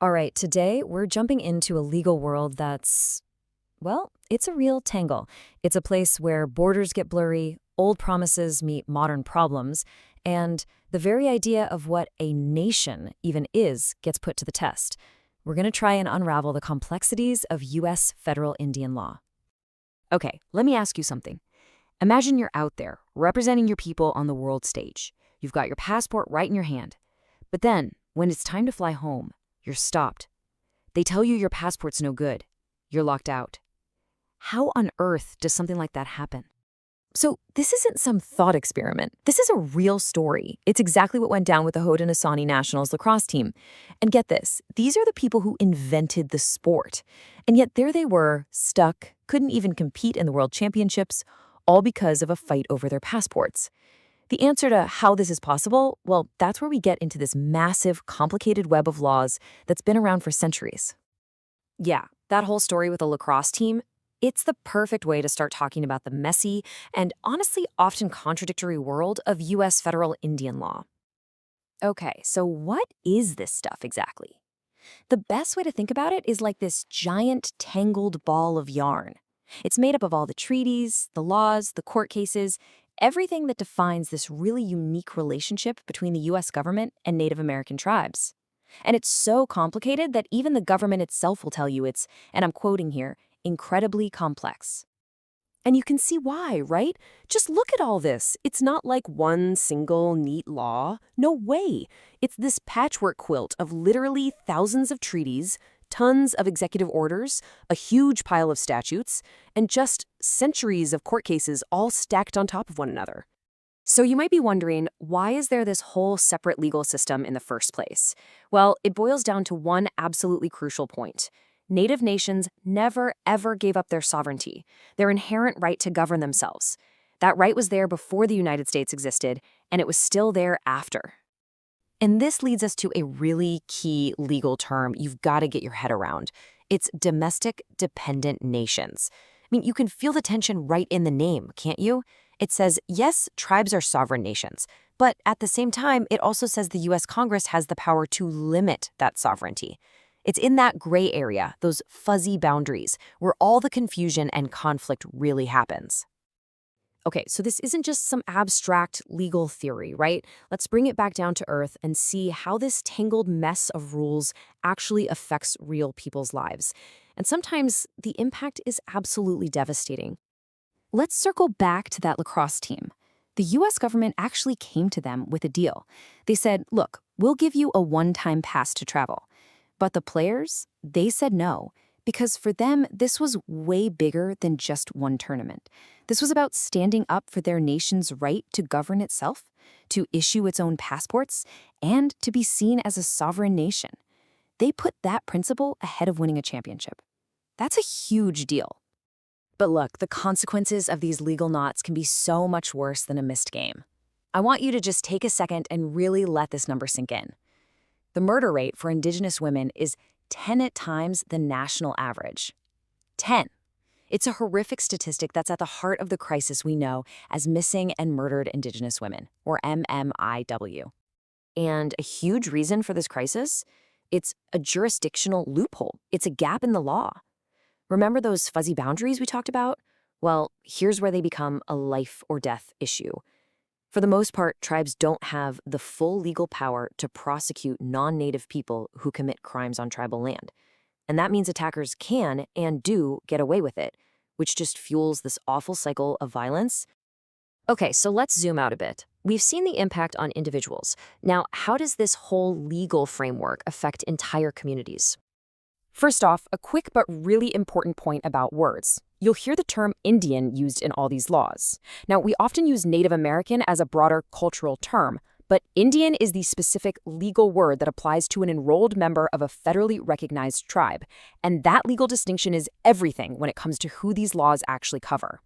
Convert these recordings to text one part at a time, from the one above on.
All right, today we're jumping into a legal world that's, well, it's a real tangle. It's a place where borders get blurry, old promises meet modern problems, and the very idea of what a nation even is gets put to the test. We're going to try and unravel the complexities of U.S. federal Indian law. Okay, let me ask you something. Imagine you're out there, representing your people on the world stage. You've got your passport right in your hand. But then, when it's time to fly home, you're stopped. They tell you your passport's no good. You're locked out. How on earth does something like that happen? So this isn't some thought experiment. This is a real story. It's exactly what went down with the Haudenosaunee Nationals lacrosse team. And get this, these are the people who invented the sport. And yet there they were, stuck, couldn't even compete in the World Championships, all because of a fight over their passports. The answer to how this is possible, well, that's where we get into this massive, complicated web of laws that's been around for centuries. Yeah, that whole story with the lacrosse team, it's the perfect way to start talking about the messy and honestly often contradictory world of U.S. federal Indian law. Okay, so what is this stuff exactly? The best way to think about it is like this giant, tangled ball of yarn. It's made up of all the treaties, the laws, the court cases, everything that defines this really unique relationship between the U.S. government and Native American tribes. And it's so complicated that even the government itself will tell you it's, and I'm quoting here, incredibly complex. And you can see why, right? Just look at all this. It's not like one single neat law. No way. It's this patchwork quilt of literally thousands of treaties, tons of executive orders, a huge pile of statutes, and just centuries of court cases all stacked on top of one another. So you might be wondering, why is there this whole separate legal system in the first place? Well, it boils down to one absolutely crucial point. Native nations never, ever gave up their sovereignty, their inherent right to govern themselves. That right was there before the United States existed, and it was still there after. And this leads us to a really key legal term you've got to get your head around. It's domestic dependent nations. I mean, you can feel the tension right in the name, can't you? It says, yes, tribes are sovereign nations, but at the same time, it also says the U.S. Congress has the power to limit that sovereignty. It's in that gray area, those fuzzy boundaries, where all the confusion and conflict really happens. Okay, so this isn't just some abstract legal theory, right? Let's bring it back down to earth and see how this tangled mess of rules actually affects real people's lives. And sometimes the impact is absolutely devastating. Let's circle back to that lacrosse team. The U.S. government actually came to them with a deal. They said, look, we'll give you a one-time pass to travel. But the players, they said no, because for them, this was way bigger than just one tournament. This was about standing up for their nation's right to govern itself, to issue its own passports, and to be seen as a sovereign nation. They put that principle ahead of winning a championship. That's a huge deal. But look, the consequences of these legal knots can be so much worse than a missed game. I want you to just take a second and really let this number sink in. The murder rate for Indigenous women is 10 times the national average. 10. It's a horrific statistic that's at the heart of the crisis we know as missing and murdered Indigenous women, or MMIW. And a huge reason for this crisis? It's a jurisdictional loophole. It's a gap in the law. Remember those fuzzy boundaries we talked about? Well, here's where they become a life or death issue. For the most part, tribes don't have the full legal power to prosecute non-native people who commit crimes on tribal land. And that means attackers can and do get away with it, which just fuels this awful cycle of violence. Okay, so let's zoom out a bit. We've seen the impact on individuals. Now, how does this whole legal framework affect entire communities? First off, a quick but really important point about words. You'll hear the term Indian used in all these laws. Now, we often use Native American as a broader cultural term, but Indian is the specific legal word that applies to an enrolled member of a federally recognized tribe. And that legal distinction is everything when it comes to who these laws actually cover.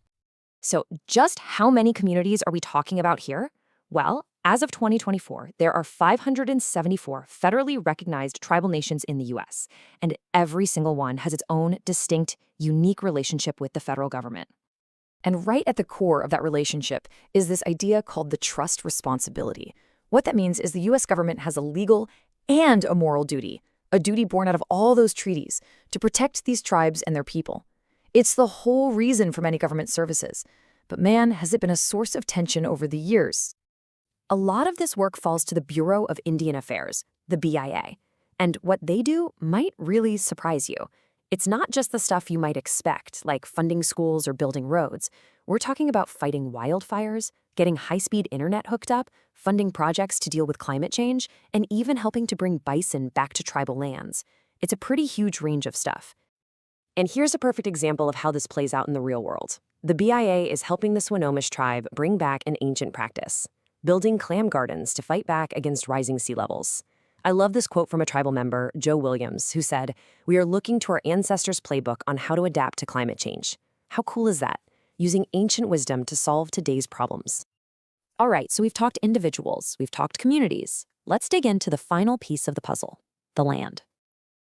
So just how many communities are we talking about here? Well, as of 2024, there are 574 federally recognized tribal nations in the U.S., and every single one has its own distinct, unique relationship with the federal government. And right at the core of that relationship is this idea called the trust responsibility. What that means is the U.S. government has a legal and a moral duty, a duty born out of all those treaties to protect these tribes and their people. It's the whole reason for many government services. But man, has it been a source of tension over the years. A lot of this work falls to the Bureau of Indian Affairs, the BIA. And what they do might really surprise you. It's not just the stuff you might expect, like funding schools or building roads. We're talking about fighting wildfires, getting high-speed internet hooked up, funding projects to deal with climate change, and even helping to bring bison back to tribal lands. It's a pretty huge range of stuff. And here's a perfect example of how this plays out in the real world. The BIA is helping the Swinomish tribe bring back an ancient practice, building clam gardens to fight back against rising sea levels. I love this quote from a tribal member, Joe Williams, who said, "We are looking to our ancestors' playbook on how to adapt to climate change." How cool is that? Using ancient wisdom to solve today's problems. All right, so we've talked individuals, we've talked communities. Let's dig into the final piece of the puzzle, the land.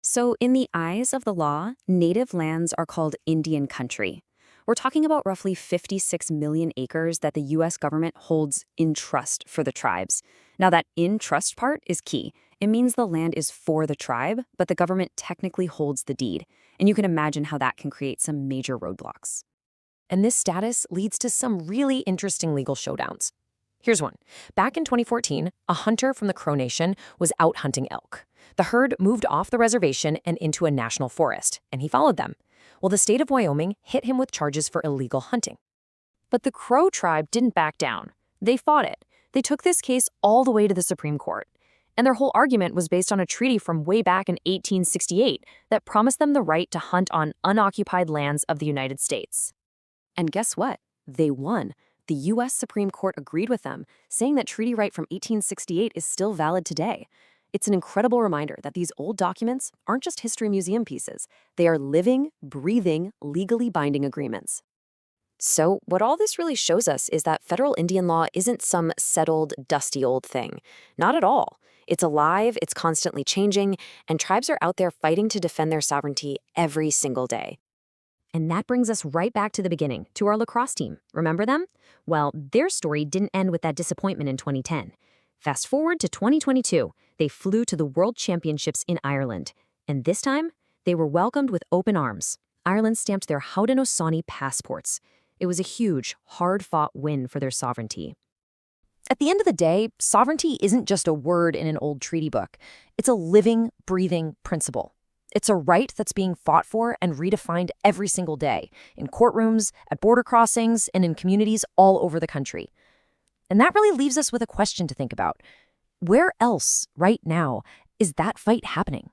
So in the eyes of the law, native lands are called Indian country. We're talking about roughly 56 million acres that the U.S. government holds in trust for the tribes. Now that in trust part is key. It means the land is for the tribe, but the government technically holds the deed. And you can imagine how that can create some major roadblocks. And this status leads to some really interesting legal showdowns. Here's one. Back in 2014, a hunter from the Crow Nation was out hunting elk. The herd moved off the reservation and into a national forest, and he followed them. Well, the state of Wyoming hit him with charges for illegal hunting. But the Crow tribe didn't back down. They fought it. They took this case all the way to the Supreme Court. And their whole argument was based on a treaty from way back in 1868 that promised them the right to hunt on unoccupied lands of the United States. And guess what? They won. The U.S. Supreme Court agreed with them, saying that treaty right from 1868 is still valid today. It's an incredible reminder that these old documents aren't just history museum pieces. They are living, breathing, legally binding agreements. So what all this really shows us is that federal Indian law isn't some settled, dusty old thing. Not at all. It's alive, it's constantly changing, and tribes are out there fighting to defend their sovereignty every single day. And that brings us right back to the beginning, to our lacrosse team. Remember them? Well, their story didn't end with that disappointment in 2010. Fast forward to 2022, they flew to the World Championships in Ireland. And this time, they were welcomed with open arms. Ireland stamped their Haudenosaunee passports. It was a huge, hard-fought win for their sovereignty. At the end of the day, sovereignty isn't just a word in an old treaty book. It's a living, breathing principle. It's a right that's being fought for and redefined every single day, in courtrooms, at border crossings, and in communities all over the country. And that really leaves us with a question to think about. Where else, right now, is that fight happening?